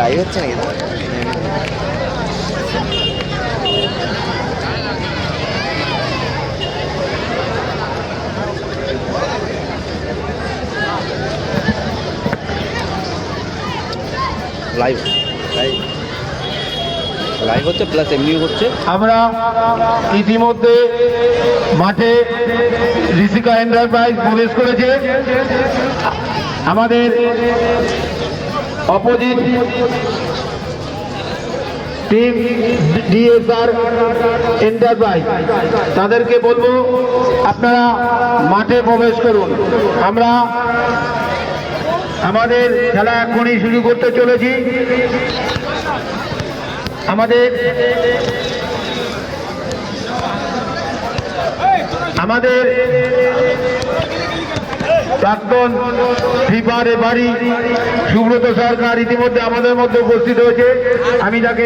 Live হচ্ছে নাকি? Live live live হচ্ছে প্লাস এমনিও হচ্ছে। আমরা ইতিমধ্যে মাঠে ঋষিকা এন্টারপ্রাইজ প্রবেশ করেছে। আমাদের অপোজিট টিম ডিএসআর এন্টারপ্রাইজ, তাদেরকে বলবো আপনারা মাঠে প্রবেশ করুন। আমরা আমাদের খেলা এখনই শুরু করতে চলেছি। আমাদের প্রাক্তন ফিফার রেফারি সুব্রত সরকার ইতিমধ্যে আমাদের মধ্যে উপস্থিত হয়েছে। আমি তাকে